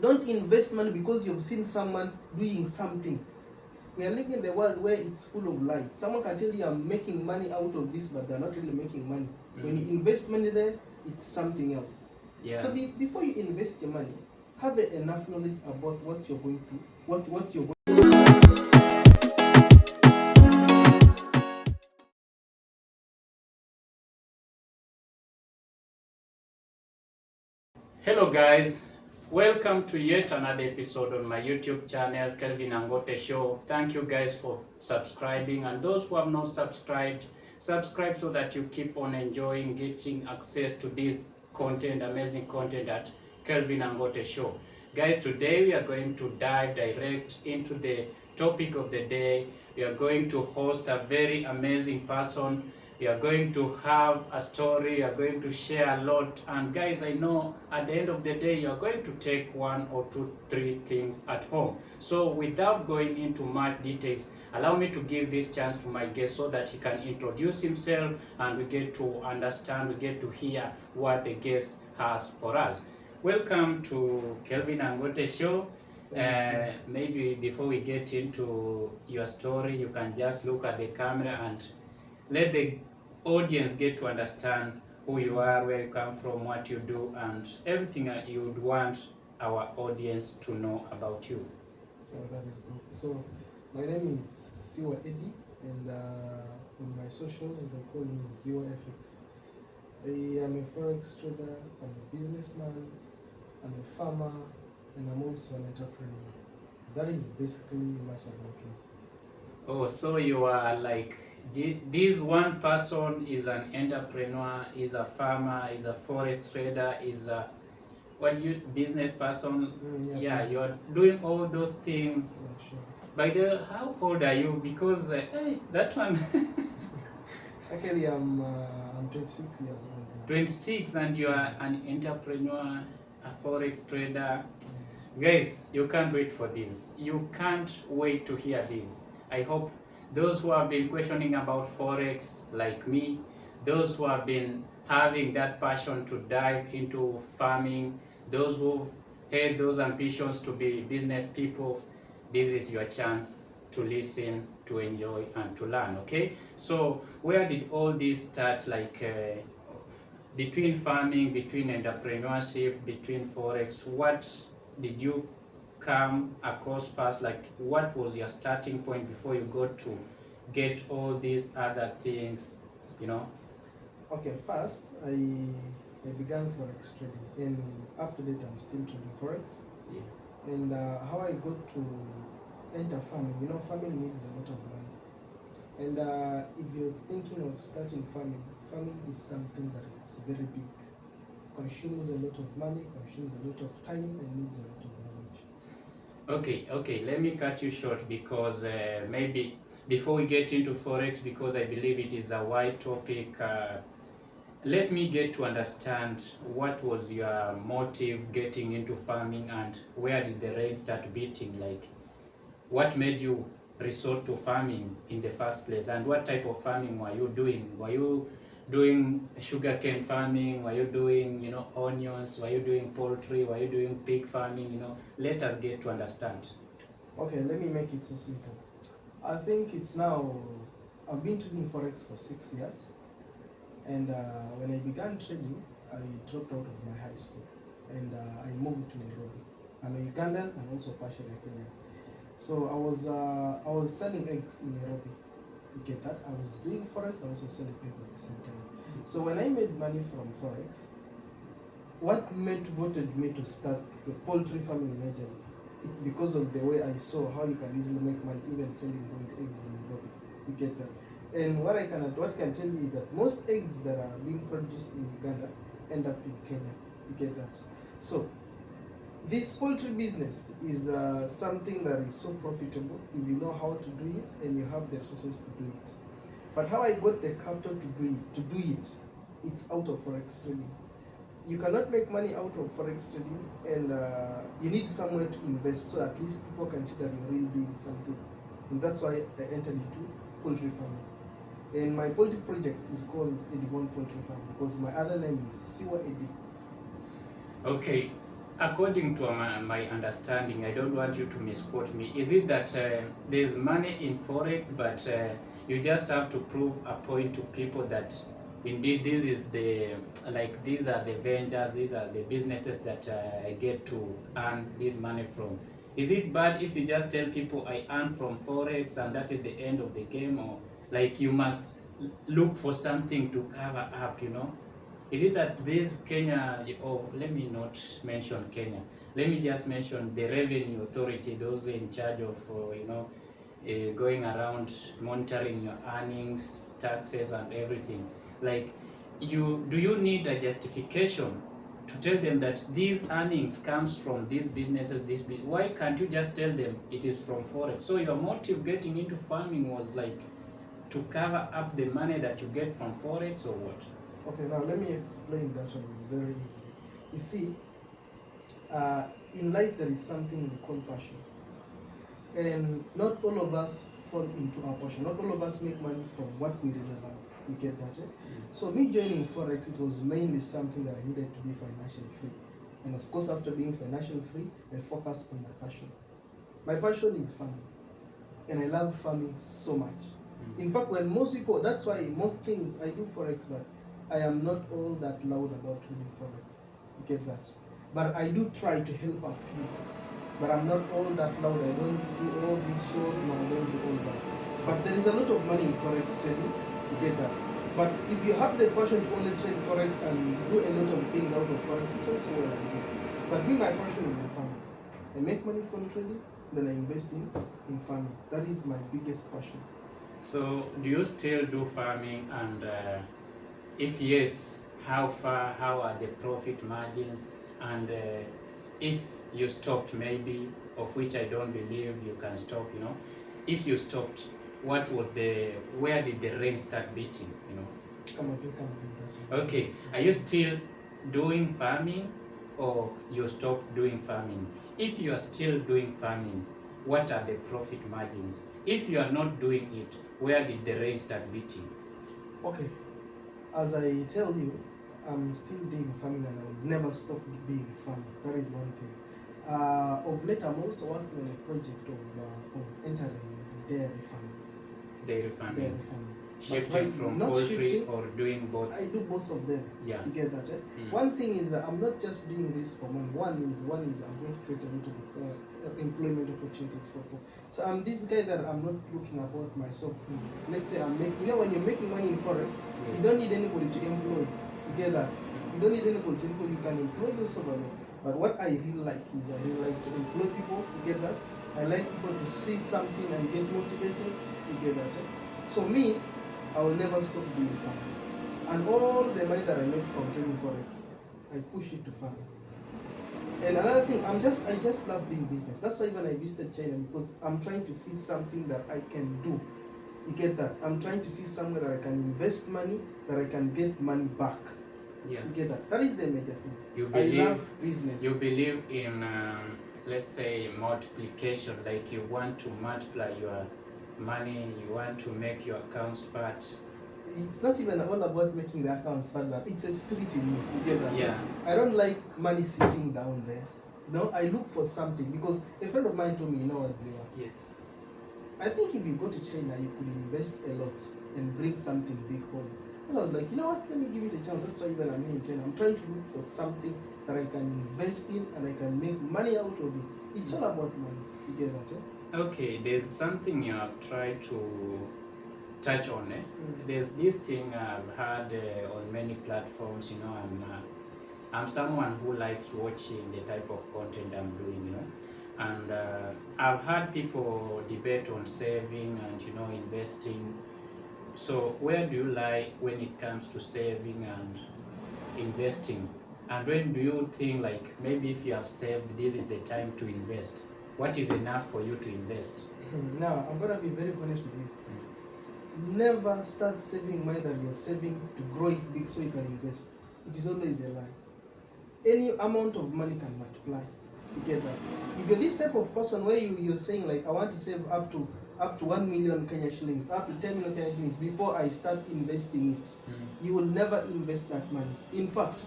Don't invest money because you've seen someone doing something. We are living in the world where it's full of lies. Someone can tell you I'm making money out of this, but they're not really making money. When you invest money there, it's something else. So before you invest your money, have enough knowledge about what you're going to, what you're going. Hello guys, welcome to yet another episode on my YouTube channel, Kelvin Angote Show. Thank you guys for subscribing, and those who have not subscribed, subscribe so that you keep on enjoying getting access to this content, amazing content at Kelvin Angote Show. Guys, today we are going to dive direct into the topic of the day. We are going to host a very amazing person. We are going to have a story, we are going to share a lot, and guys, I know at the end of the day you are going to take one or two, three things at home. So without going into much details, allow me to give this chance to my guest so that he can introduce himself and we get to understand, we get to hear what the guest has for us. Welcome to Kelvin Angote Show. Maybe before we get into your story, you can just look at the camera and let the audience get to understand who you are, where you come from, what you do, and everything that you would want our audience to know about you. Oh, that is good. So, my name is SIWA Eddie, and on my socials they call me SIWA I am a Forex trader, I'm a businessman, I'm a farmer, and I'm also an entrepreneur. That is basically much about me. Oh, so you are like, this one person is an entrepreneur, is a farmer, is a forex trader, is a business person. Yeah, you are doing all those things. Yeah, sure. By the how old are you? Because hey, that one. Actually, I'm 26 years old now. 26, and you are an entrepreneur, a forex trader. Guys, you can't wait for this. You can't wait to hear this. I hope those who have been questioning about Forex, like me, those who have been having that passion to dive into farming, those who've had those ambitions to be business people, this is your chance to listen, to enjoy, and to learn, okay? So where did all this start, like between farming, between entrepreneurship, between Forex? What did you come across first? Like, what was your starting point before you got to get all these other things, you know? Okay, first I began Forex trading, and up to date I'm still trading Forex. Yeah. And how I got to enter farming, farming needs a lot of money. And if you're thinking of starting farming, farming is something that it's very big, consumes a lot of money, consumes a lot of time, and needs a lot of knowledge. Okay, let me cut you short because maybe before we get into Forex, because I believe it is a wide topic, let me get to understand what was your motive getting into farming and where did the rain start beating? Like, what made you resort to farming in the first place, and what type of farming were you doing? Were you doing sugarcane farming? Were you doing, onions? Were you doing poultry? Were you doing pig farming? Let us get to understand. Okay, let me make it so simple. I think it's now, I've been trading Forex for 6 years. And when I began trading, I dropped out of my high school and I moved to Nairobi. I'm a Ugandan and also partially Kenyan. So I was selling eggs in Nairobi. You get that? I was doing Forex and also selling eggs at the same time. So when I made money from Forex, what motivated me to start the poultry farming majorly? It's because of the way I saw how you can easily make money even selling boiled eggs in Nairobi. You get that? And what can tell you is that most eggs that are being produced in Uganda end up in Kenya. You get that? So this poultry business is something that is so profitable if you know how to do it and you have the resources to do it. But how I got the capital to do it, it's out of Forex trading. You cannot make money out of Forex trading, and you need somewhere to invest so at least people can see that you're really doing something. And that's why I entered into poultry farming. And my poultry project is called Edivon Poultry Farm because my other name is SIWA Eddie. Okay, according to my understanding, I don't want you to misquote me. Is it that there's money in Forex, but you just have to prove a point to people that indeed this is the, like, these are the ventures, these are the businesses that I get to earn this money from? Is it bad if you just tell people I earn from Forex and that is the end of the game, or like you must look for something to cover up, you know? Is it that this Kenya, or let me not mention Kenya, let me just mention the Revenue Authority, those in charge of, going around monitoring your earnings, taxes and everything. Like, do you need a justification to tell them that these earnings comes from these businesses, why can't you just tell them it is from Forex? So your motive getting into farming was like to cover up the money that you get from Forex, or what? Okay, now let me explain that one very easily. You see, in life there is something we call passion. And not all of us fall into our passion. Not all of us make money from what we really love. You get that? Eh? So me joining Forex, it was mainly something that I needed to be financially free. And of course, after being financially free, I focused on my passion. My passion is farming. And I love farming so much. In fact, when most people, that's why most things I do Forex, but I am not all that loud about trading Forex. You get that? But I do try to help a few. But I'm not all that loud. I don't do all these shows, no, I don't do all that. But there is a lot of money in Forex trading. You get that? But if you have the passion to only trade Forex and do a lot of things out of Forex, it's also well and good. But me, my passion is in farming. I make money from trading, then I invest in farming. That is my biggest passion. So do you still do farming, and if yes, how far, how are the profit margins, and if you stopped, maybe, of which I don't believe you can stop, you know, if you stopped, where did the rain start beating, you know? Come on. Okay, are you still doing farming, or you stopped doing farming? If you are still doing farming, what are the profit margins? If you are not doing it, where did the rain start beating? Okay, as I tell you, I'm still doing farming and I'll never stop being farming. That is one thing. Of late, I'm also working on a project of entering dairy farming. Dairy farming. Shifting But from not poultry, shifting, or doing both? I do both of them. Yeah. You get that? Eh? One thing is I'm not just doing this for money. One is I'm going to create a lot of employment opportunities for people. So I'm this guy that I'm not looking about myself. Let's say I'm making, when you're making money in Forex, yes, you don't need anybody to employ. You get that? You don't need anybody to employ. You can employ yourself alone. But what I really like is I really like to employ people. You get that? I like people to see something and get motivated. You get that? Eh? So me, I will never stop doing farming. And all the money that I make from trading Forex, I push it to farming. And another thing, I just love doing business. That's why when I visited China, because I'm trying to see something that I can do. You get that? I'm trying to see somewhere that I can invest money, that I can get money back. Yeah. You get that? That is the major thing. I love business. You believe in, let's say, multiplication, like you want to multiply your money, you want to make your accounts fat. It's not even all about making the accounts fat, but it's a spirit in me. You get that? Yeah. I don't like money sitting down there. No, I look for something, because a friend of mine told me, you know what, SIWA? Yes. I think if you go to China, you could invest a lot and bring something big home. So I was like, you know what, let me give it a chance. That's why even I'm here in China. I'm trying to look for something that I can invest in and I can make money out of it. It's all about money. You get that, yeah? Okay, there's something you have tried to touch on. There's this thing I've heard on many platforms, you know, I'm someone who likes watching the type of content I'm doing, you know. And I've heard people debate on saving and, you know, investing. So where do you lie when it comes to saving and investing? And when do you think, like, maybe if you have saved, this is the time to invest? What is enough for you to invest? Now, I'm going to be very honest with you. Never start saving money that you're saving to grow it big so you can invest. It is always a lie. Any amount of money can multiply. You get that? If you're this type of person where you're saying, like, I want to save up to 1 million Kenya shillings, up to 10 million Kenya shillings before I start investing it, you will never invest that money. In fact,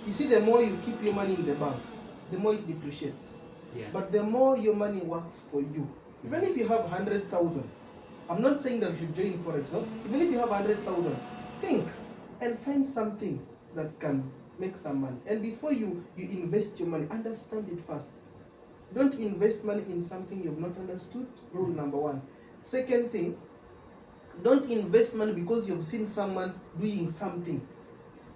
you see, the more you keep your money in the bank, the more it depreciates. Yeah. But the more your money works for you, even if you have 100,000, I'm not saying that you should join Forex, no? Even if you have 100,000, think and find something that can make some money. And before you invest your money, understand it first. Don't invest money in something you've not understood. Rule number one. Second thing, don't invest money because you've seen someone doing something.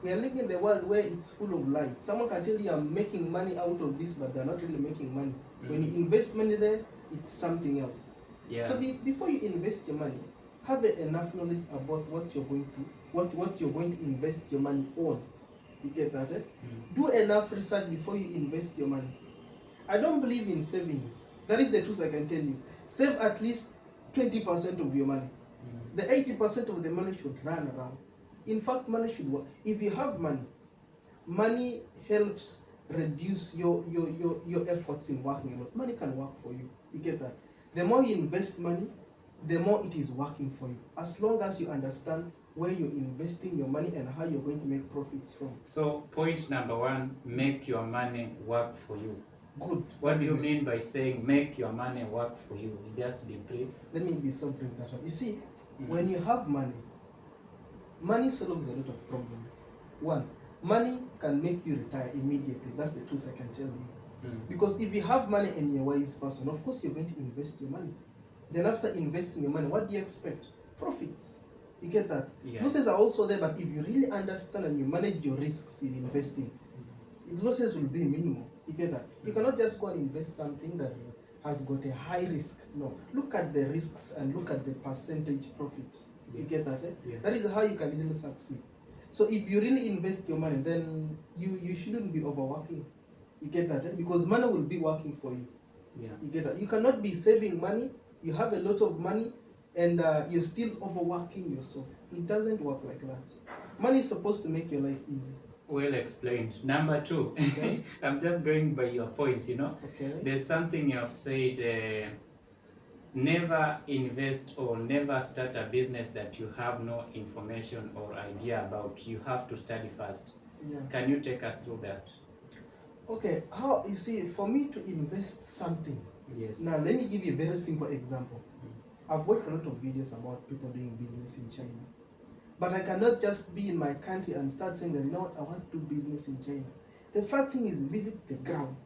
We are living in the world where it's full of lies. Someone can tell you I'm making money out of this, but they're not really making money. When you invest money there, it's something else. Yeah. So before you invest your money, have enough knowledge about what you're going to, what you're going to invest your money on. You get that? Eh? Do enough research before you invest your money. I don't believe in savings. That is the truth I can tell you. Save at least 20% of your money. The 80% of the money should run around. In fact, money should work. If you have money, money helps reduce your efforts in working a lot. Money can work for you. You get that? The more you invest money, the more it is working for you. As long as you understand where you're investing your money and how you're going to make profits from. So point number one, make your money work for you. Good. What do you mean by saying make your money work for you? Just be brief. Let me be so brief that one. You see, when you have money, money solves a lot of problems. One, money can make you retire immediately. That's the truth I can tell you. Because if you have money and you're a wise person, of course you're going to invest your money. Then after investing your money, what do you expect? Profits. You get that? Yeah. Losses are also there, but if you really understand and you manage your risks in investing, losses will be minimal. You get that? You cannot just go and invest something that has got a high risk. No. Look at the risks and look at the percentage profits. You get that? Eh? Yeah. That is how you can easily succeed. So if you really invest your money, then you shouldn't be overworking. You get that? Eh? Because money will be working for you. Yeah. You get that? You cannot be saving money. You have a lot of money and you're still overworking yourself. It doesn't work like that. Money is supposed to make your life easy. Well explained. Number two, Okay. I'm just going by your points, you know. Okay. There's something you have said, never invest or never start a business that you have no information or idea about. You have to study first. Yeah. Can you take us through that? Okay. How, you see, for me to invest something. Yes. Now, let me give you a very simple example. I've watched a lot of videos about people doing business in China. But I cannot just be in my country and start saying that, you know what, I want to do business in China. The first thing is visit the ground.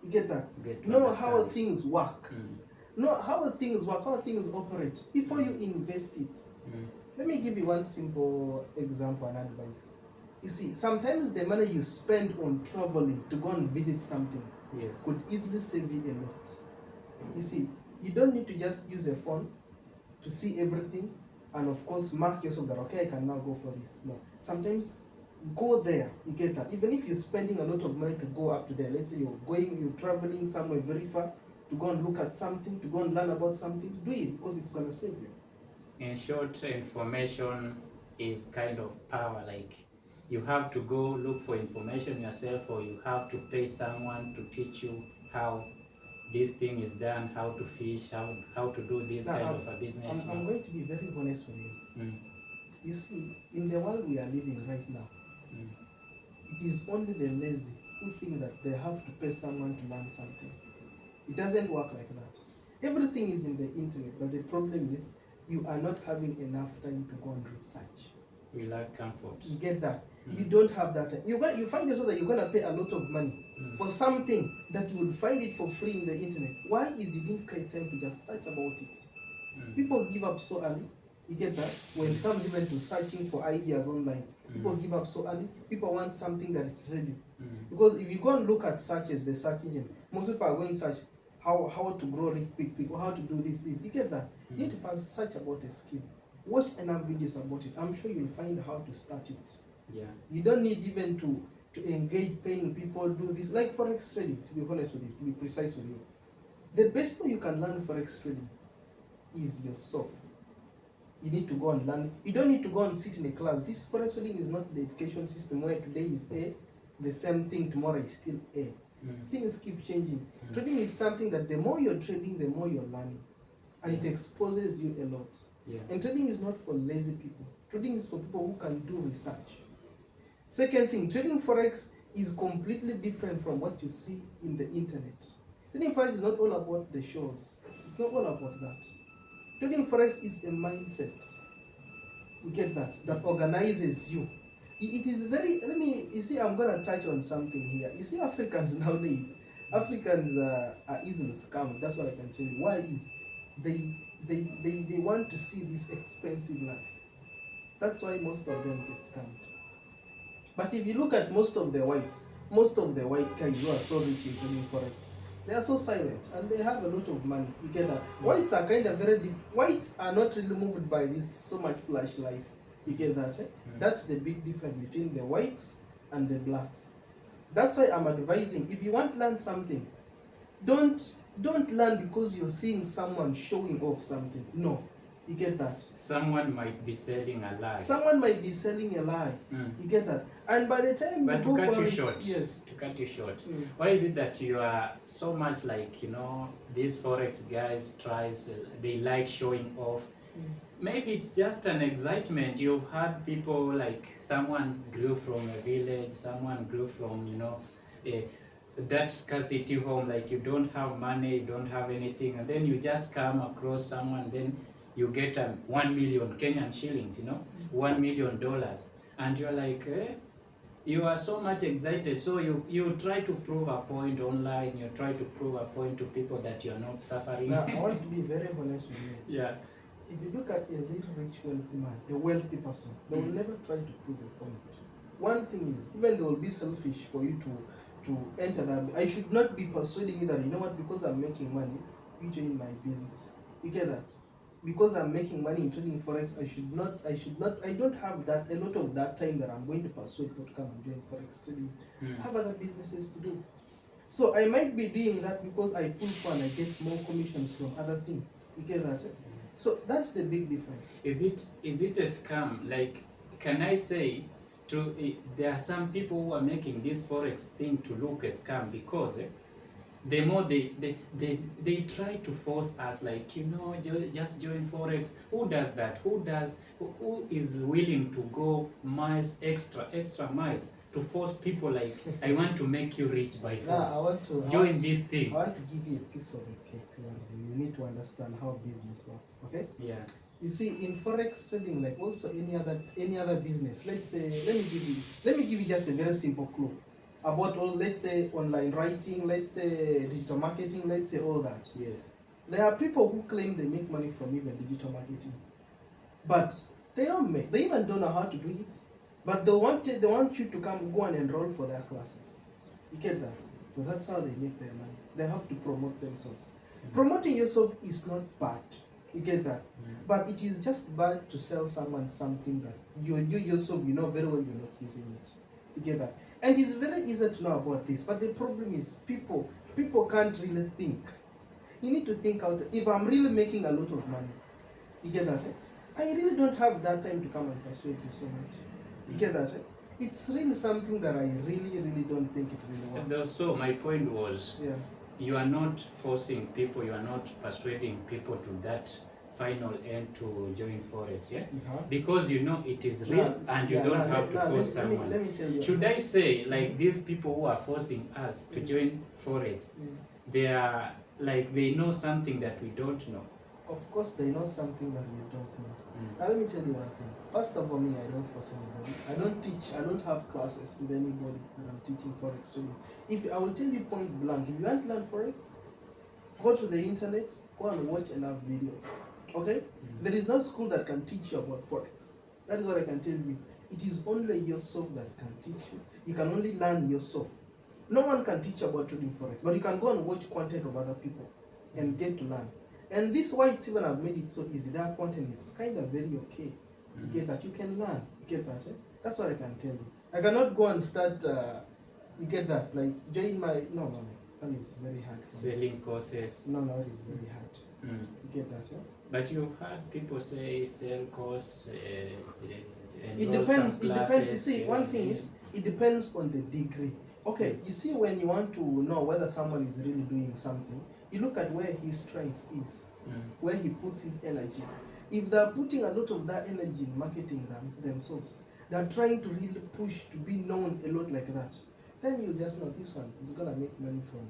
You get that? Know how things work. Know how things work, how things operate before you invest it. Let me give you one simple example and advice. You see, sometimes the money you spend on traveling to go and visit something could easily save you a lot. You see, you don't need to just use a phone to see everything and of course mark yourself that, okay, I can now go for this. No, sometimes go there. You get that? Even if you're spending a lot of money to go up to there, let's say you're traveling somewhere very far to go and look at something, to go and learn about something, do it because it's going to save you. In short, information is kind of power. Like, you have to go look for information yourself, or you have to pay someone to teach you how this thing is done, how to fish, how to do this kind of a business. I'm going to be very honest with you. You see, in the world we are living right now, it is only the lazy who think that they have to pay someone to learn something. It doesn't work like that. Everything is in the internet, but the problem is you are not having enough time to go and research. We lack comfort. You get that? You don't have that time. You find yourself that you're going to pay a lot of money for something that you will find it for free in the internet. Why is you didn't create time to just search about it? People give up so early. You get that? When it comes even to searching for ideas online, people give up so early. People want something that it's ready. Because if you go and look at searches, the search engine, most people are going to search how to grow rich quick, or how to do this. You get that? You need to first search about a skill. Watch enough videos about it. I'm sure you'll find how to start it. Yeah. You don't need even to engage paying people do this. Like Forex trading, to be honest with you, to be precise with you. The best way you can learn Forex trading is yourself. You need to go and learn. You don't need to go and sit in a class. This Forex trading is not the education system where today is A, the same thing tomorrow is still A. Things keep changing. Trading is something that the more you're trading, the more you're learning. And it exposes you a lot. Yeah. And trading is not for lazy people. Trading is for people who can do research. Second thing, trading Forex is completely different from what you see in the internet. Trading Forex is not all about the shows. It's not all about that. Trading Forex is a mindset. You get that? That organizes you. It is very, you see, I'm going to touch on something here. You see, Africans nowadays, Africans are easily scammed. That's what I can tell you. Why is they want to see this expensive life. That's why most of them get scammed. But if you look at most of the white guys who are so rich in trading Forex, they are so silent and they have a lot of money. You get that? Whites are kind of whites are not really moved by this so much flash life. You get that? That's the big difference between the whites and the blacks. That's why I'm advising, if you want to learn something, don't learn because you're seeing someone showing off something. No. You get that? Someone might be selling a lie. Someone might be selling a lie. You get that? And by the time but you to go cut you for short, it, yes. To cut you short, why is it that you are so much like, you know, these Forex guys they like showing off? Maybe it's just an excitement. You've had people like someone grew from a village, someone grew from, you know, that scarcity home, like you don't have money, you don't have anything, and then you just come across someone, then you get 1 million Kenyan shillings, you know, $1 million, and you're like, you are so much excited. So you try to prove a point online, you try to prove a point to people that you're not suffering. Now, I want to be very honest with you. Yeah. If you look at a little rich wealthy man, a wealthy person, they will never try to prove a point. One thing is, even they will be selfish for you to enter that. I should not be persuading you that, you know what, because I'm making money, you join my business. You get that? Because I'm making money in trading Forex, I don't have a lot of that time that I'm going to persuade people to come and join Forex trading. I have other businesses to do. So I might be doing that because I pull fun, I get more commissions from other things. You get that? So that's the big difference. Is it a scam? Like, can I say, there are some people who are making this Forex thing to look a scam because the more they try to force us, like, you know, just join Forex. Who does that? Who is willing to go miles, extra miles to force people like, I want to make you rich by force. Join this thing. I want to give you a piece of a cake. You need to understand how business works. Okay? Yeah. You see, in Forex trading, like also any other business, let's say, let me give you just a very simple clue about all, let's say, online writing, let's say digital marketing, let's say all that. Yes. There are people who claim they make money from even digital marketing, but they even don't know how to do it. But they want you to go and enroll for their classes. You get that? Because that's how they make their money. They have to promote themselves. Promoting yourself is not bad. You get that? But it is just bad to sell someone something that you yourself, you know very well you're not using it. You get that? And it's very easy to know about this, but the problem is people can't really think. You need to think out. If I'm really making a lot of money, you get that? I really don't have that time to come and persuade you so much. You get that? It's really something that I really don't think it really works. So my point was, yeah, you are not forcing people, you are not persuading people to that final end to join Forex, yeah? Because you know it is real and you don't have to force someone. Let me tell you. Should I say, like, these people who are forcing us to join Forex, they are like, they know something that we don't know? Of course they know something that we don't know. Now let me tell you one thing. First of all, me, I don't force anybody. I don't teach, I don't have classes with anybody when I'm teaching Forex trading. If I will tell you point blank, if you want to learn Forex, go to the internet, go and watch enough videos. Okay? There is no school that can teach you about Forex. That is what I can tell you. It is only yourself that can teach you. You can only learn yourself. No one can teach you about trading Forex, but you can go and watch content of other people and get to learn. And this whites even have made it so easy. Their content is kind of very okay. You get that? You can learn. You get that? That's what I can tell you. I cannot go and start, you get that? Like, join my, no. That is very hard. Selling courses. No, it is very hard. You get that? But you've heard people say sell course, it depends. You see, one thing is, it depends on the degree. Okay, you see, when you want to know whether someone is really doing something, you look at where his strength is, where he puts his energy. If they're putting a lot of that energy in marketing themselves, they're trying to really push to be known a lot like that. then you just know this one is gonna make money from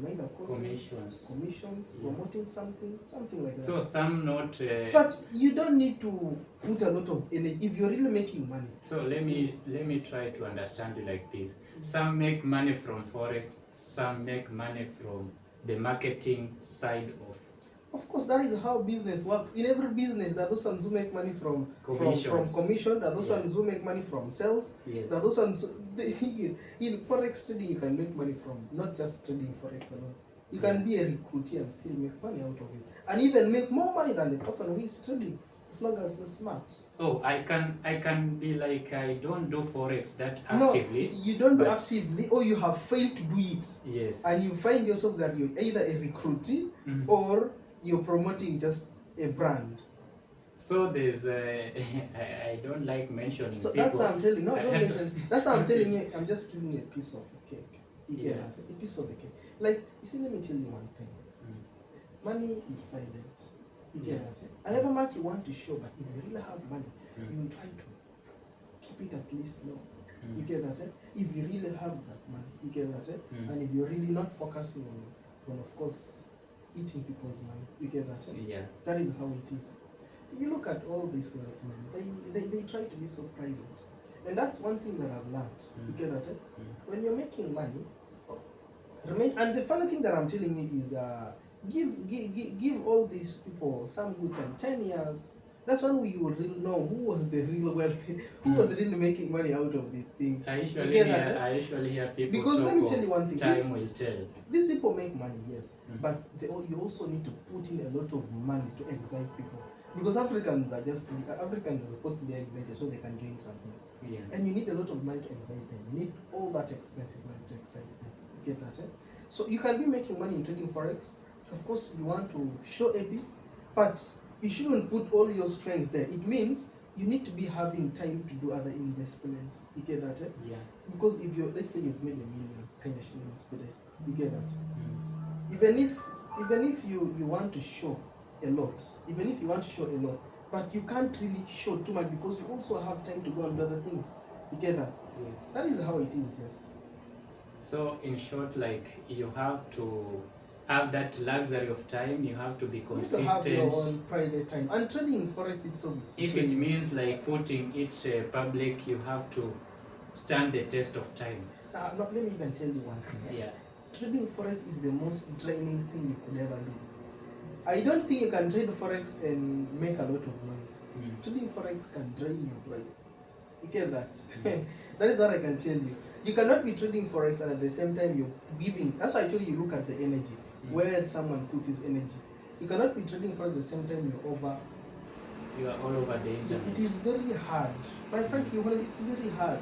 either courses, commissions, Yeah. promoting something like that. So some not. But you don't need to put a lot of energy if you're really making money. So let me try to understand you like this. Some make money from Forex, some make money from the marketing side Of course, that is how business works. In every business, there are those ones who make money from commission, there are those ones who make money from sales, yes. there are those ones in Forex trading you can make money from not just trading Forex alone. You can be a recruiter and still make money out of it. And even make more money than the person who is trading, as long as you're smart. Oh, I can be like, I don't do Forex that actively. No, you don't do actively, or you have failed to do it. Yes. And you find yourself that you're either a recruiter or you're promoting just a brand. So there's I don't like mentioning so people. That's what I'm telling you. No, don't mention. That's what I'm telling you. I'm just giving you a piece of a cake. You get that? A piece of a cake. Like, you see, let me tell you one thing. Money is silent. You get that? However much you want to show, but if you really have money, you will try to keep it at least low. You get that? If you really have that money, you get that? And if you're really not focusing on of course, eating people's money, you get that? Yeah. That is how it is. If you look at all these wealth men, they try to be so private. And that's one thing that I've learned. You get that? When you're making money, and the funny thing that I'm telling you is give all these people some good time, 10 years. That's when you will really know who was the real wealthy, who was really making money out of the thing. I usually hear people because let me tell you one thing. Time will tell. These people make money, yes, but you also need to put in a lot of money to excite people. Because Africans are supposed to be excited so they can join something. Yeah. And you need a lot of money to excite them. You need all that expensive money to excite them. You get that? So you can be making money in trading Forex. Of course, you want to show a bit, but you shouldn't put all your strengths there. It means you need to be having time to do other investments. You get that? Yeah. Because if let's say you've made $1 million Kenya shillings today, you get that? Even if you want to show a lot, but you can't really show too much because you also have time to go and do other things. You get that? Yes. That is how it is, just. So in short, like, you have to have that luxury of time. You have to be consistent. You have your own private time. And trading Forex itself, if it means like putting it public, you have to stand the test of time. Let me even tell you one thing. Yeah. Trading Forex is the most draining thing you could ever do. I don't think you can trade Forex and make a lot of noise. Trading Forex can drain your brain. You get that? That is what I can tell you. You cannot be trading Forex and at the same time you're giving. That's why I told you look at the energy. Where someone puts his energy. You cannot be trading Forex at the same time you are all over the internet. It is very hard. My friend, it's very hard.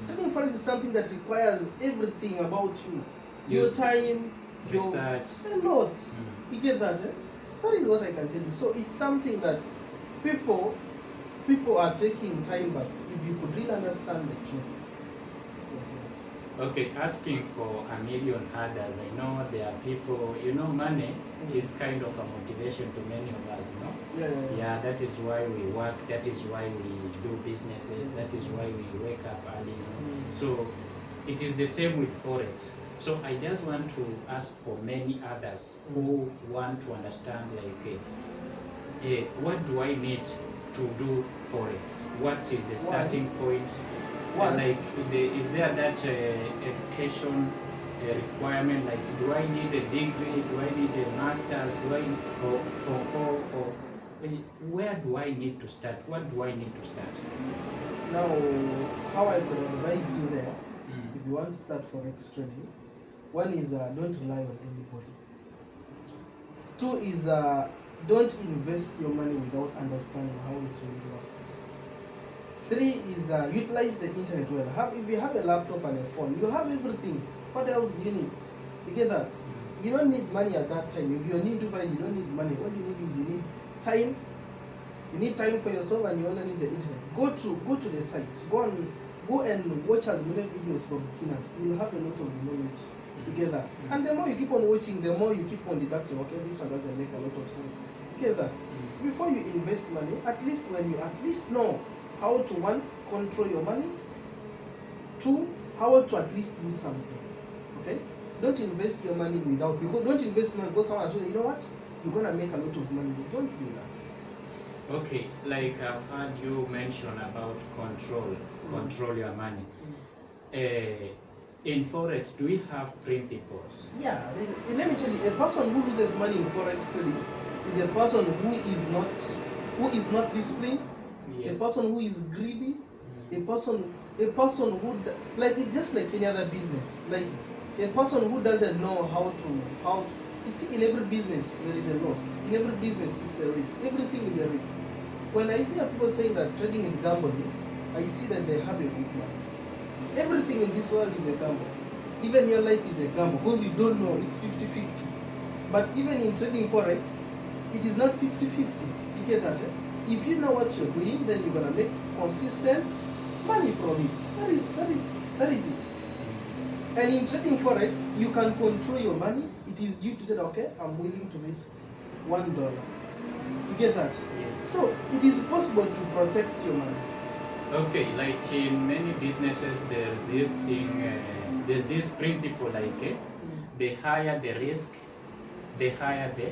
Trading Forex is something that requires everything about you. Your time, research. A lot. You get that? That is what I can tell you. So it's something that people are taking time, but if you could really understand the truth, it's like that. Okay, asking for $1 million others. I know there are people, money is kind of a motivation to many of us, Yeah, that is why we work, that is why we do businesses, that is why we wake up early, So it is the same with Forex. So I just want to ask for many others who want to understand, like, what do I need to do Forex? What is the starting point? Like, is there that education requirement? Like, do I need a degree? Do I need a master's? Where do I need to start? What do I need to start? Now, how I could advise you there, if you want to start Forex trading, one is don't rely on anybody. Two is don't invest your money without understanding how it really works. Three is utilize the internet well. If you have a laptop and a phone, you have everything. What else do you need? You get that? You don't need money at that time. If you need to find, you don't need money. What you need is you need time. You need time for yourself, and you only need the internet. Go to the site. Go and watch as many videos for beginners. You will have a lot of knowledge together. And the more you keep on watching, the more you keep on deducting. Okay, this one doesn't make a lot of sense. Together. Before you invest money, at least when you know how to, one, control your money, two, how to at least do something. Okay? Don't invest your money without, because don't invest money because someone has told you, you know what, you're gonna make a lot of money. Don't do that. Okay, like I've heard you mention about control your money. In Forex, do we have principles? Yeah, let me tell you, a person who loses money in Forex trading is a person who is not disciplined, Yes. a person who is greedy, a person who, like, it's just like any other business. Like, a person who doesn't know how to, you see, in every business there is a loss. In every business it's a risk. Everything is a risk. When I see people saying that trading is gambling, I see that they have a big mind. Everything in this world is a gamble. Even your life is a gamble because you don't know, it's 50-50. But even in trading Forex, it is not 50-50. You get that? Eh? If you know what you're doing, then you're gonna make consistent money from it. That is it. And in trading Forex, you can control your money. It is you to say, okay, I'm willing to risk $1. You get that? Yes. So it is possible to protect your money. Okay, like in many businesses, there's this thing, there's this principle, like the higher the risk, the higher the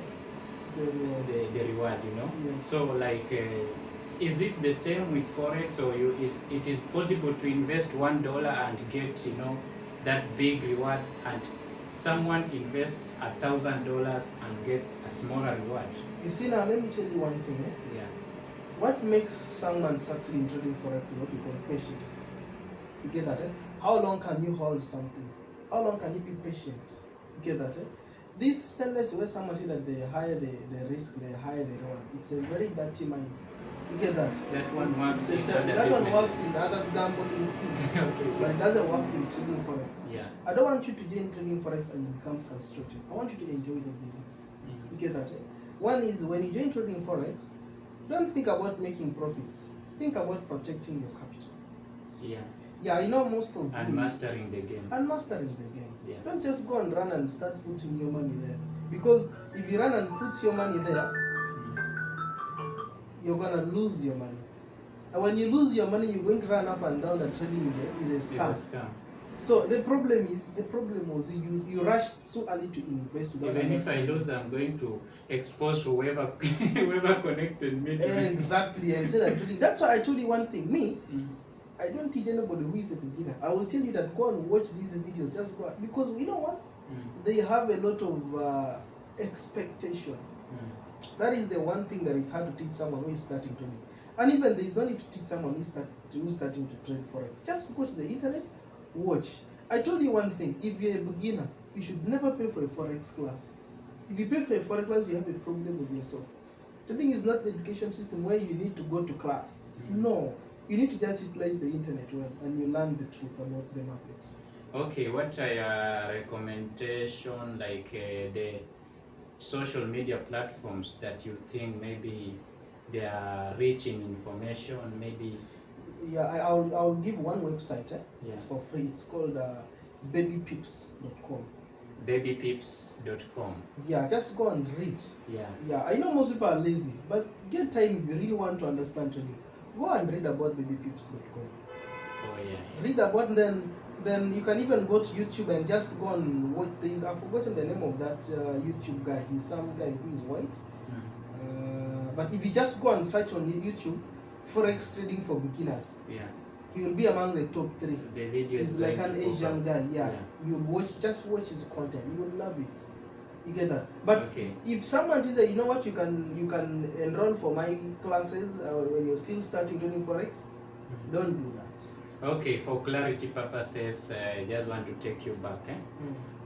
reward, you know. Yes. So like, is it the same with Forex, or it is possible to invest $1 and get, you know, that big reward, and someone invests $1,000 and gets a smaller reward? You see, now let me tell you one thing. Yeah. What makes someone succeed in trading Forex is what we call patience. You get that? Eh? How long can you hold something? How long can you be patient? You get that? Eh? This tendency where someone thinks that the higher the risk, the higher the reward, it's a very dirty mind. You get that? That one works in that other one businesses. works in other gambling things. Okay. But it doesn't work in trading Forex. Yeah. I don't want you to join trading Forex and you become frustrated. I want you to enjoy the business. Mm-hmm. You get that? Eh? One is, when you join trading Forex, don't think about making profits. Think about protecting your capital. Yeah. Yeah, I know most of And you. mastering the game. And mastering the game. Yeah. Don't just go and run and start putting your money there. Because if you run and put your money there, you're gonna lose your money. And when you lose your money, you're going to run up and down that trading is a scam. It's a scam. So the problem was you rushed so early to invest. Even if I lose, I'm going to expose whoever whoever connected me to it. Exactly, and say that trading. That's why I told you one thing. Me, Mm. I don't teach anybody who is a beginner. I will tell you that go and watch these videos. Just go, because you know what? Mm. They have a lot of expectation. Mm. That is the one thing that it's hard to teach someone who is starting trading. And even there is no need to teach someone who is starting to trade Forex. Just go to the internet, watch. I told you one thing. If you're a beginner, you should never pay for a Forex class. If you pay for a Forex class, you have a problem with yourself. Trading is not the education system where you need to go to class. Mm. No. You need to just utilize the internet well, and you learn the truth about the market. Okay, what are your recommendation, like the social media platforms that you think maybe they are rich in information, maybe? Yeah, I'll give one website. It's Yeah. for free. It's called babypips.com. babypips.com. Yeah, just go and read. Yeah. Yeah, I know most people are lazy, but get time if you really want to understand trading. Go and read about babypips.com. Oh yeah. Read about, then you can even go to YouTube and just go and watch this. I've forgotten the name of that YouTube guy. He's some guy who is white. Mm. But if you just go and search on YouTube, Forex trading for beginners, Yeah. he will be among the top 3. The video He's is like going an to pop Asian up. guy. Yeah. Yeah. You just watch his content. You will love it. You get that? But Okay. if someone says that, you know what, you can enroll for my classes when you're still starting doing Forex, don't do that. Okay, for clarity purposes, I just want to take you back.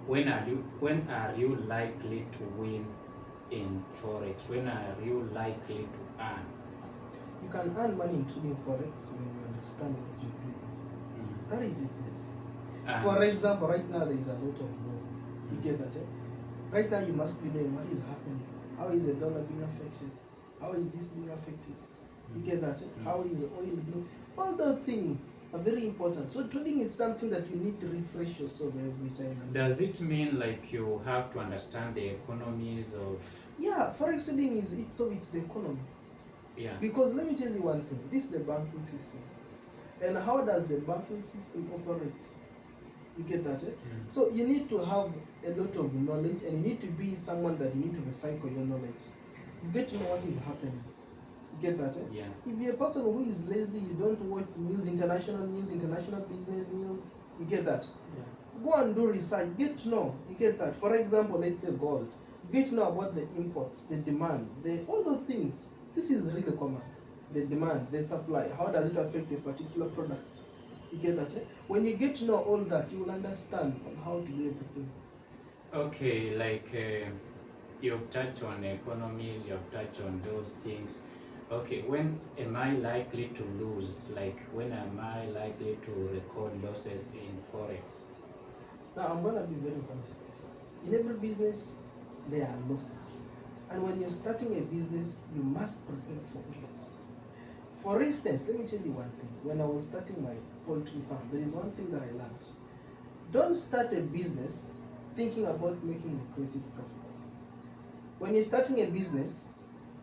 When are you likely to win in Forex? When are you likely to earn? You can earn money in trading Forex when you understand what you're doing. That is it, yes. For example, right now there is a lot of war. You get that? Right now you must be knowing what is happening. How is the dollar being affected? How is this being affected? You get that? How is oil being... All those things are very important. So trading is something that you need to refresh yourself every time. Does it mean like you have to understand the economies of... Yeah, Forex trading is it's the economy. Yeah. Because let me tell you one thing. This is the banking system. And how does the banking system operate? You get that? So you need to have a lot of knowledge, and you need to be someone that you need to recycle your knowledge. You get to know what is happening. You get that? Yeah. If you're a person who is lazy, you don't watch news, international business news, you get that? Yeah. Go and do research, get to know, you get that? For example, let's say gold. Get to know about the imports, the demand, all those things. This is real commerce. The demand, the supply, how does it affect a particular product? You get that? When you get to know all that, you will understand how to do everything. Okay, like you've touched on economies, you've touched on those things. Okay, when am I likely to lose? Like, when am I likely to record losses in Forex? Now, I'm going to be very honest. In every business, there are losses. And when you're starting a business, you must prepare for a loss. For instance, let me tell you one thing. When I was starting my poultry farm, there is one thing that I learned. Don't start a business thinking about making lucrative profits. When you're starting a business,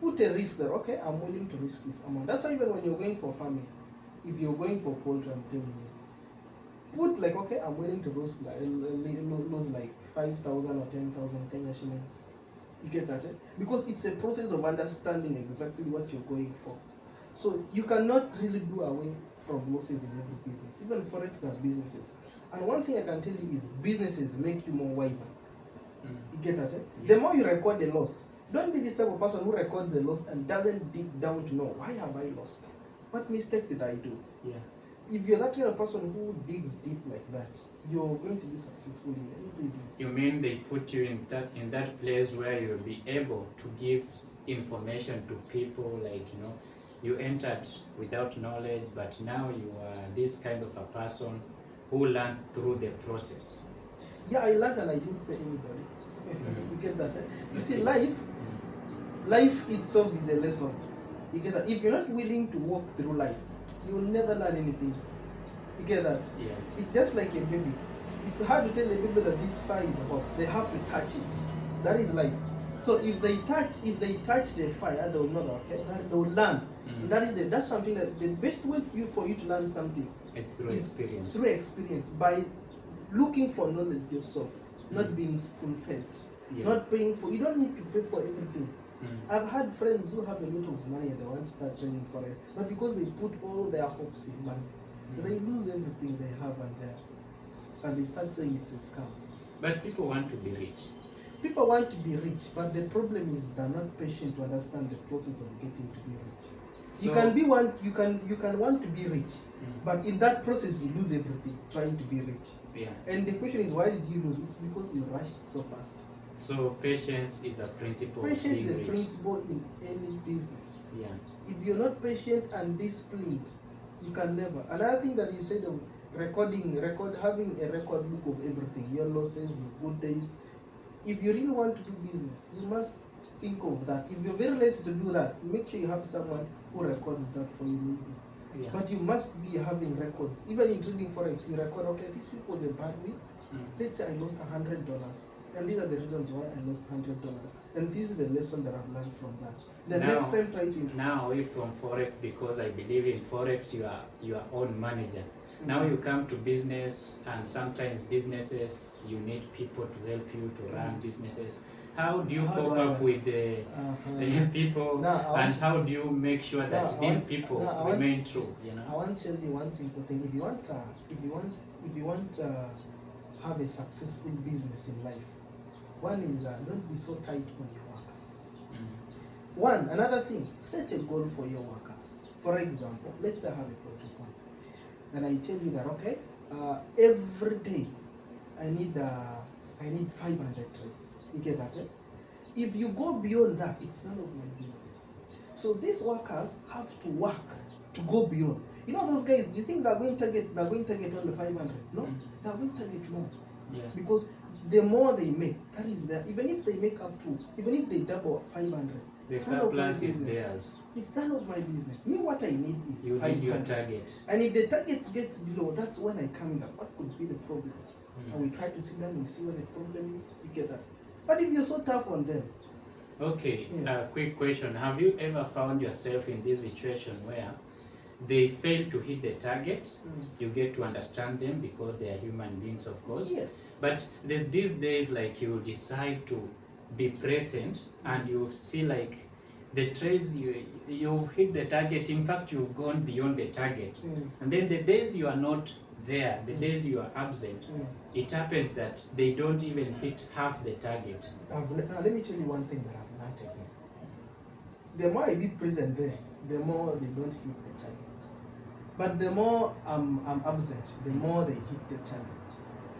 put a risk there. Okay, I'm willing to risk this amount. That's why even when you're going for farming, if you're going for poultry, I'm telling you, put like, okay, I'm willing to lose like 5,000 or 10,000 Kenya shillings. You get that? Because it's a process of understanding exactly what you're going for. So you cannot really do away from losses in every business. Even Forex, there are businesses. And one thing I can tell you is businesses make you more wiser. You get that? The more you record a loss, don't be this type of person who records a loss and doesn't dig down to know, why have I lost? What mistake did I do? Yeah. If you're that kind of person who digs deep like that, you're going to be successful in any business. You mean they put you in that place where you'll be able to give information to people, like, you entered without knowledge, but now you are this kind of a person who learned through the process. Yeah, I learned and I didn't pay anybody. You get that? You see, life itself is a lesson. You get that? If you're not willing to walk through life, you will never learn anything. You get that? Yeah. It's just like a baby. It's hard to tell a baby that this fire is hot. They have to touch it. That is life. So if they touch the fire, they will know that, okay, they will learn. That's something that the best way for you to learn something is through experience. Through experience, by looking for knowledge yourself, not being spoon-fed, not paying for. You don't need to pay for everything. I've had friends who have a lot of money and they want to start training for it, but because they put all their hopes in money, they lose everything they have and they start saying it's a scam. But people want to be rich. People want to be rich, but the problem is they're not patient to understand the process of getting to be rich. So you can want to be rich, but in that process you lose everything trying to be rich. Yeah. And the question is, why did you lose? It's because you rushed so fast. So patience is a principle. Patience is a principle in any business. Yeah. If you're not patient and disciplined, you can never. Another thing that you said of having a record book of everything, your losses, your good days. If you really want to do business, you must think of that. If you're very lazy to do that, make sure you have someone who records that for you. Yeah. But you must be having records. Even in trading Forex, you record, okay, this week was a bad week. Let's say I lost $100. And these are the reasons why I lost $100. And this is the lesson that I've learned from that. The next time, try to. Now, away from Forex, because I believe in Forex, you are your own manager. Now you come to business, and sometimes businesses, you need people to help you to run businesses. How do you cope up with the people, and how do you make sure that these people remain true? I want to tell you one simple thing. If you want to have a successful business in life, one is don't be so tight on your workers. Another thing, set a goal for your workers. For example, let's say I have a poultry farm, and I tell you that, okay, every day I need 500 trays. You get that? If you go beyond that, it's none of my business. So these workers have to work to go beyond. You know those guys, do you think they're going to get only 500? No, they're going to get more. Yeah. Because the more they make, that is there. Even if they make up to, even if they double 500, the surplus is theirs. It's none of my business. Me, what I need is you 500. Need your target. And if the target gets below, that's when I come in. What could be the problem? And we try to sit down and we see what the problem is. You get that? But if you're so tough on them. Okay, quick question. Have you ever found yourself in this situation where they fail to hit the target, you get to understand them because they are human beings, of course. Yes. But there's these days like you decide to be present and you see like the trace you've hit the target. In fact, you've gone beyond the target. And then the days you are not there, the days you are absent, it happens that they don't even hit half the target. Now, let me tell you one thing that I've learned again. The more I be present there, the more they don't hit the targets. But the more I'm absent, the more they hit the target.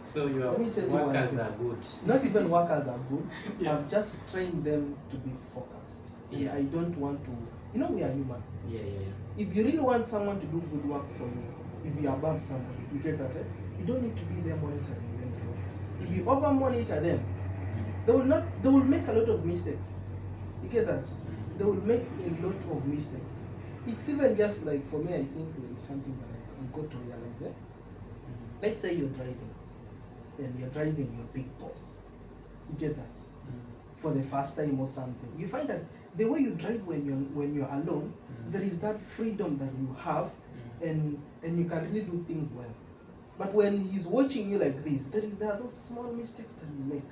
So your workers are good. Not even workers are good. Yeah. I've just trained them to be focused. And Yeah. I don't want to, we are human. Yeah. If you really want someone to do good work for you, if you're above somebody, you get that, you don't need to be there monitoring them a lot. If you over monitor them, they will make a lot of mistakes. You get that? They will make a lot of mistakes. It's even just like, for me, I think it's something that I got to realize. Let's say you're driving, and you're driving your big boss. You get that? For the first time or something. You find that the way you drive when you're alone, there is that freedom that you have, and you can really do things well. But when he's watching you like this, there are those small mistakes that you make.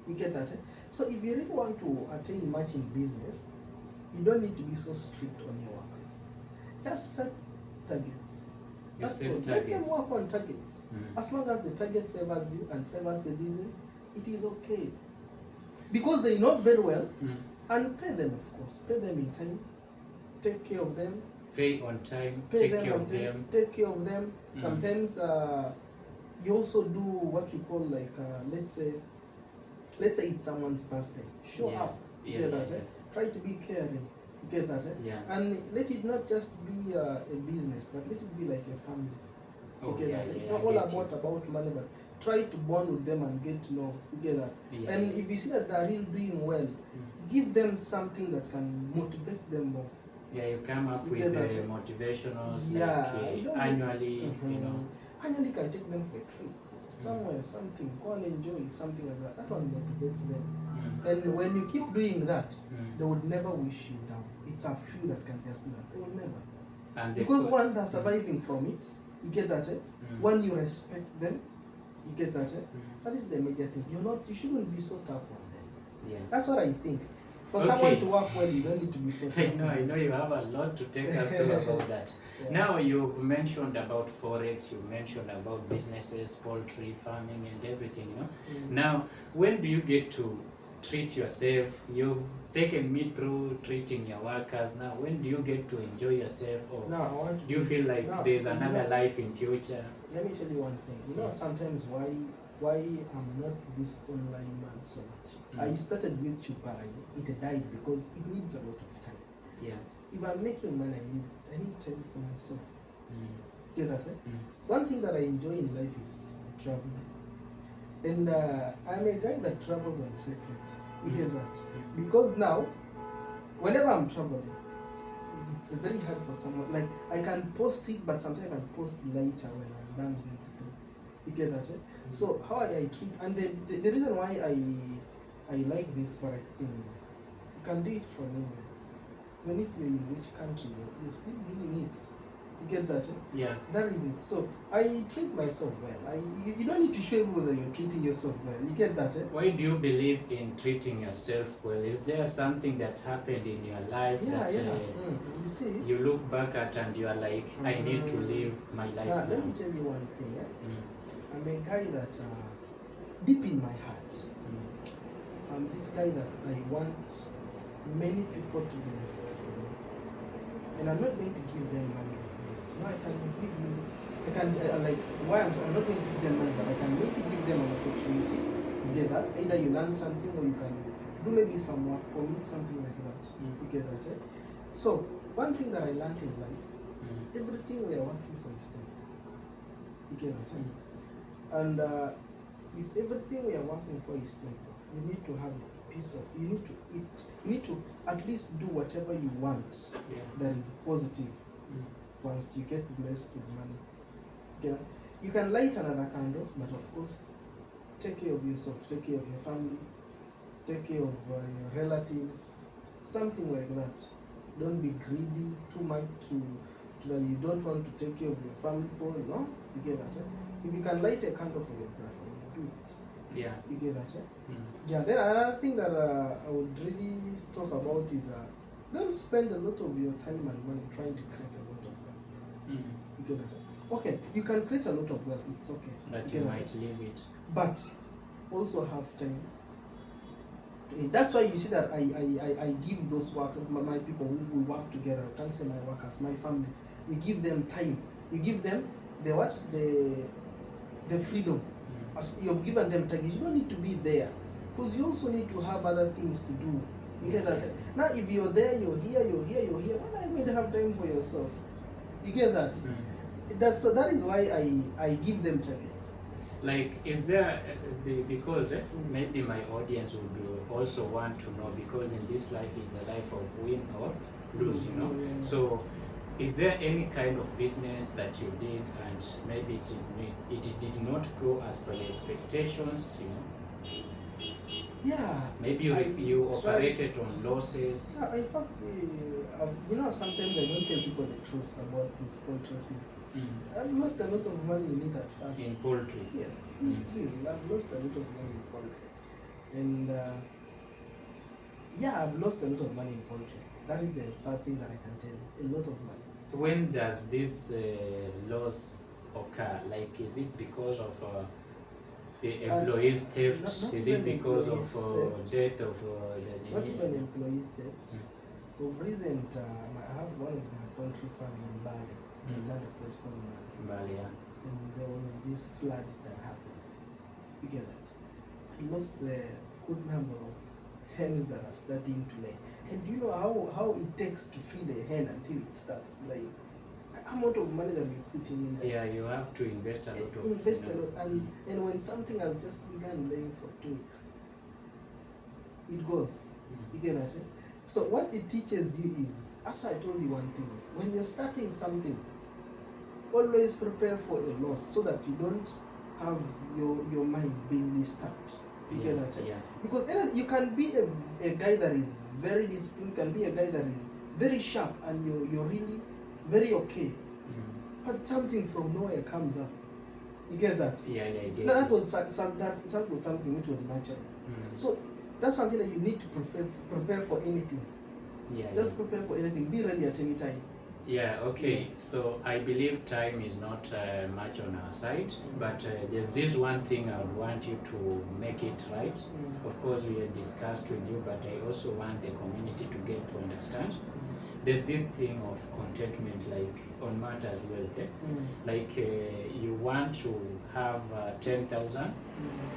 You get that? So if you really want to attain much in business, you don't need to be so strict on your workers. Just set targets. Let them work on targets. As long as the target favors you and favors the business, it is okay. Because they know very well, and pay them, of course. Pay them in time. Take care of them. Pay on time. Pay Take care of them. Take care of them. Sometimes you also do what we call like, let's say it's someone's birthday. Show up. Yeah. Try to be caring. You get that? Yeah. And let it not just be a business, but let it be like a family. You get that? It's not all about money, but try to bond with them and get to know. You get that? Yeah. And if you see that they're really doing well, give them something that can motivate them more. Yeah, you come up with the motivationals, like annually, Annually can take them for a trip. Somewhere, something, go and enjoy something like that. That one motivates them. And when you keep doing that, they would never wish you down. It's a few that can just do that. They will never. And because one, they're surviving from it. You get that? One, you respect them. You get that? That is the major thing. You shouldn't be so tough on them. Yeah. That's what I think. For someone to work well, you don't need to be so tough. I know you have a lot to take us through about that. Now you've mentioned about Forex, you mentioned about businesses, poultry, farming and everything, Now, when do you get to treat yourself? You've taken me through treating your workers. Now, when do you get to enjoy yourself? Or do you feel like there's another life in future? Let me tell you one thing. Sometimes why I'm not this online man so much. I started YouTube, but it died because it needs a lot of time. Yeah. If I'm making money, I need time for myself. You get that? One thing that I enjoy in life is traveling. And I'm a guy that travels on secret. You get that? Because now, whenever I'm traveling, it's very hard for someone. Like, I can post it, but sometimes I can post later when I'm done with everything. You get that? So how I treat, and the reason why I like this Forex thing is, you can do it from anywhere. Even if you're in which country, you're still doing it. You get that? Yeah. That is it. So I treat myself well. You don't need to show everyone that you're treating yourself well. You get that? Why do you believe in treating yourself well? Is there something that happened in your life that you see, you look back at and you are like, I need to live my life now? Let me tell you one thing. I'm a guy that, deep in my heart, I'm this guy that I want many people to benefit from me. And I'm not going to give them money like this. I can give you, I'm not going to give them money, but I can maybe give them an opportunity. You get that? Either you learn something or you can do maybe some work for me, something like that. You get that? So, one thing that I learned in life, everything we are working for is temporary. You get that? And if everything we are working for is temporary, you need to have a piece of, you need to eat, you need to at least do whatever you want that is positive once you get blessed with money. Okay? You can light another candle, but of course, take care of yourself, take care of your family, take care of your relatives, something like that. Don't be greedy too much that you don't want to take care of your family people, no? You get that? If you can light a candle for your brother, you do it. Yeah. You get that? Mm. Yeah, then another thing that I would really talk about is don't spend a lot of your time and money trying to create a lot of wealth. Mm. You get that? Okay, you can create a lot of wealth, it's okay. But you might leave it. But also have time. That's why you see that I give those my people who we work together, I can't say my workers, my family, we give them time. We give them the freedom. Mm. As you've given them time, you don't need to be there. Because you also need to have other things to do. You get that? Now if you're there, you're here, when are you going to have time for yourself? You get that? Mm. That is why I give them targets. Like, is there, because maybe my audience would also want to know, because in this life is a life of win or lose, you know. Yeah. So, is there any kind of business that you did and maybe it did not go as per your expectations, you know? Yeah. Maybe you operated on losses. Yeah, in fact, you know, sometimes I don't tell people the truth about this poultry thing. Mm. I've lost a lot of money in it at first. In poultry? Yes, it's real. I've lost a lot of money in poultry. And yeah, I've lost a lot of money in poultry. That is the first thing that I can tell you. A lot of money. When does this loss occur? Like, is it because of the employee's theft? Not Is it even because of employees' death of the Not even employee theft. Mm. Of recent, I have one of my poultry farm in Bali. I got a place called Bali. Yeah. And there was these floods that happened. You get that? I lost the good number of hens that are starting to lay. And do you know how it takes to feed a hen until it starts laying? The amount of money that we put in there. Yeah, you have to invest a lot of Invest a lot. And when something has just begun laying for 2 weeks, it goes. You get that? Eh? So what it teaches you is, as I told you one thing is, when you're starting something, always prepare for a loss so that you don't have your mind being disturbed. You get that? Yeah. Because you can be a guy that is very disciplined, can be a guy that is very sharp, and you're really very okay. But something from nowhere comes up. You get that? Yeah, yeah. That was something which was natural. So that's something that you need to prepare for anything. Yeah. Just prepare for anything. Be ready at any time. Yeah, okay. So I believe time is not much on our side, but there's this one thing I would want you to make it right. Of course, we have discussed with you, but I also want the community to get to understand. There's this thing of contentment, like on matters wealth. Like you want to have 10,000,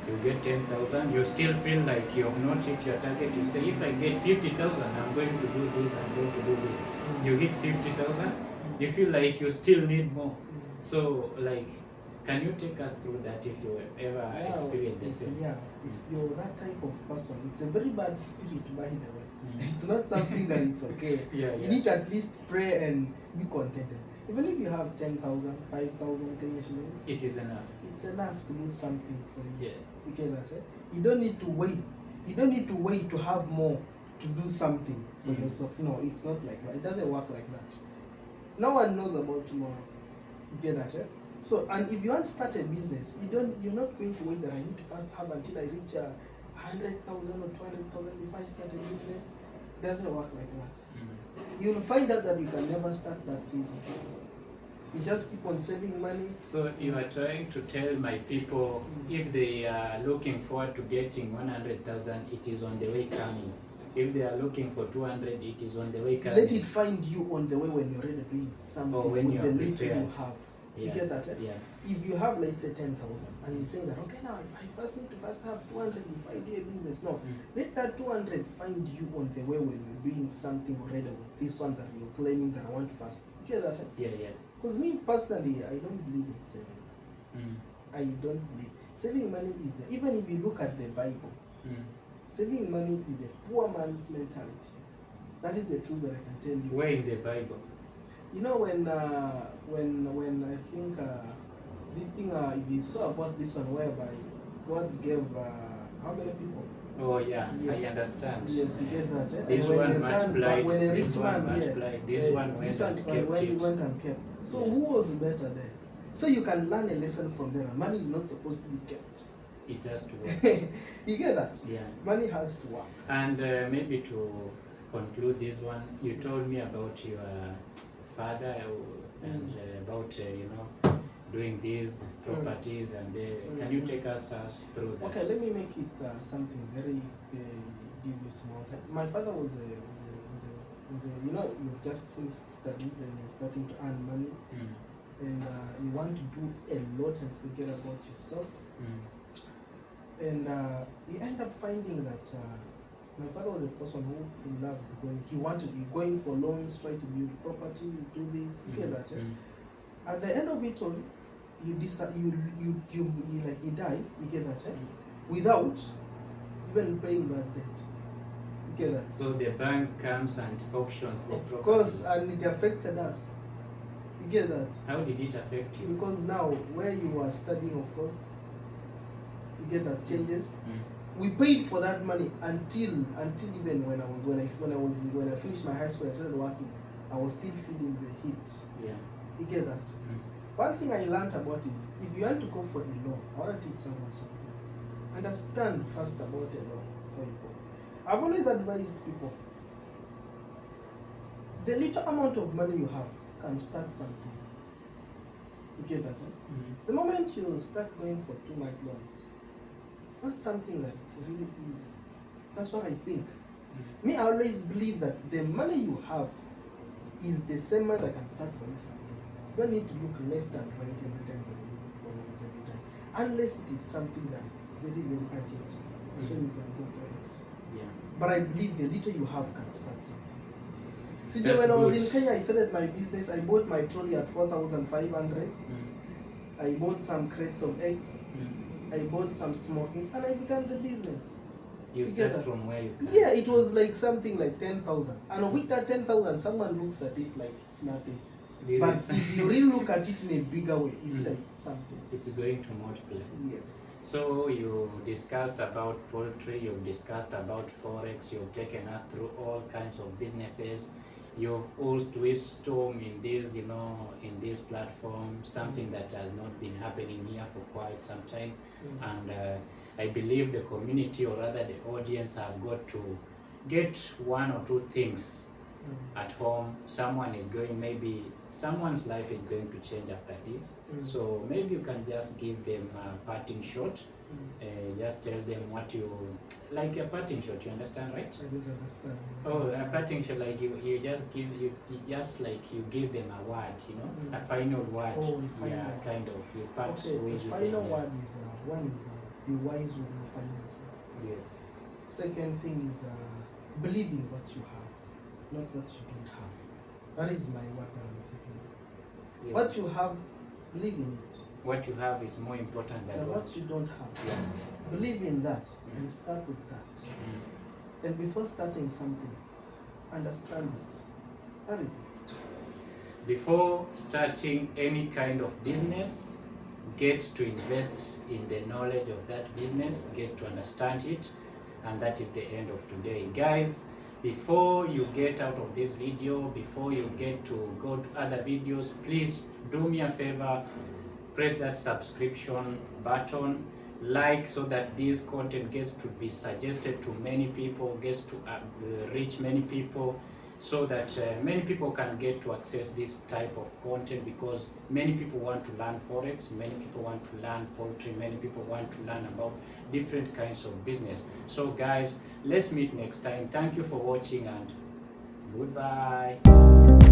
you get 10,000, you still feel like you have not hit your target. You say, if I get 50,000, I'm going to do this, I'm going to do this. You hit 50,000, you feel like you still need more. So, like, can you take us through that if you ever experienced the same? Yeah, if you're that type of person, it's a very bad spirit, by the way. It's not something that it's okay. You need to at least pray and be contented. Even if you have 10,000, 5,000 Kenyan shillings, it is enough. It's enough to do something for you. Yeah. You get that? Eh? You don't need to wait. You don't need to wait to have more to do something for yourself. No, it's not like that. It doesn't work like that. No one knows about tomorrow. You get that? Eh? So, and if you want to start a business, you're not going to wait that I need to first have until I reach 100,000 or 200,000 before I start a business. It doesn't work like that. You'll find out that you can never start that business. You just keep on saving money. So you are trying to tell my people, if they are looking forward to getting 100,000, it is on the way coming. If they are looking for 200, it is on the way coming. Let it find you on the way when you're already doing something when with the little prepared. you have. You get that? Eh? Yeah. If you have, let's say, 10,000, and you say that, okay, now if I first need to have 200 before I do a business. No, let that 200 find you on the way when you're doing something already with this one that you're claiming that I want first. You get that? Eh? Yeah. Because me personally, I don't believe in saving money. I don't believe. Saving money is, even if you look at the Bible, saving money is a poor man's mentality. That is the truth that I can tell you. Where in the Bible? You know, when I think the thing, if you saw about this one, whereby God gave how many people? Oh yeah, Yes. I understand. Yes, you get that. Eh? This And when one you multiplied, when a this rich one man, multiplied, this one went and kept it. went and kept. So Yeah. who was better there? So you can learn a lesson from there. Money is not supposed to be kept. It has to work. You get that? Yeah. Money has to work. And maybe to conclude this one, you told me about your father and about doing these properties, and can you take us through that? Okay, let me make it something very give you small time. My father was a you've just finished studies and you're starting to earn money, and you want to do a lot and forget about yourself. And you end up finding that my father was a person who loved going. He wanted going for loans, try to build property, do this. You get that? Yeah? At the end of it all, you decide you like he died. You get that? Yeah? Without even paying that debt. You get that? So the bank comes and auctions the properties. Of course, and it affected us. You get that? How did it affect you? Because now where you were studying, of course, you get that changes. We paid for that money until even when I finished my high school, I started working. I was still feeling the heat. Yeah. You get that? One thing I learned about is if you want to go for a loan, I want to teach someone something. Understand first about a loan before you go. I've always advised people. The little amount of money you have can start something. You get that? The moment you start going for too much loans, it's not something that it's really easy. That's what I think. Me, I always believe that the money you have is the same money that can start for you something. You don't need to look left and right every time that you look for loans every time. Unless it is something that it's very, very urgent. That's when you can go for it. Yeah. But I believe the little you have can start something. See, That's when I was good. in Kenya, I started my business. I bought my trolley at 4,500. I bought some crates of eggs. I bought some small things, and I began the business. You get start that? from where you can. Yeah, it was like something like 10,000. And with that 10,000, someone looks at it like it's nothing. This But is- if you really look at it in a bigger way, you see like it's something. it's going to multiply. Yes. So you discussed about poultry, you've discussed about Forex, you've taken us through all kinds of businesses. You've used wisdom in this, in this platform, something that has not been happening here for quite some time. And I believe the community, or rather the audience, have got to get one or two things at home. Maybe someone's life is going to change after this. So maybe you can just give them a parting shot. Just tell them what you like, a parting shot. You understand, right? I don't understand. Oh, a parting shot, like you give them a word, a final word. Oh, a final yeah, word. kind of. You part Okay, ways the with final them, word is one is be wise with your finances. Yes. Second thing is believe in what you have, not what you don't have. That is my word that I'm giving you. Yeah. What you have, believe in it. What you have is more important than And what you don't have, Yeah. believe in that and start with that. And before starting something, understand it. That is it. Before starting any kind of business, get to invest in the knowledge of that business, get to understand it, and that is the end of today. Guys, before you get out of this video, before you get to go to other videos, please do me a favor, press that subscription button, like, so that this content gets to be suggested to many people, gets to reach many people, so that many people can get to access this type of content, because many people want to learn Forex, many people want to learn poultry, many people want to learn about different kinds of business. So guys, let's meet next time. Thank you for watching, and goodbye.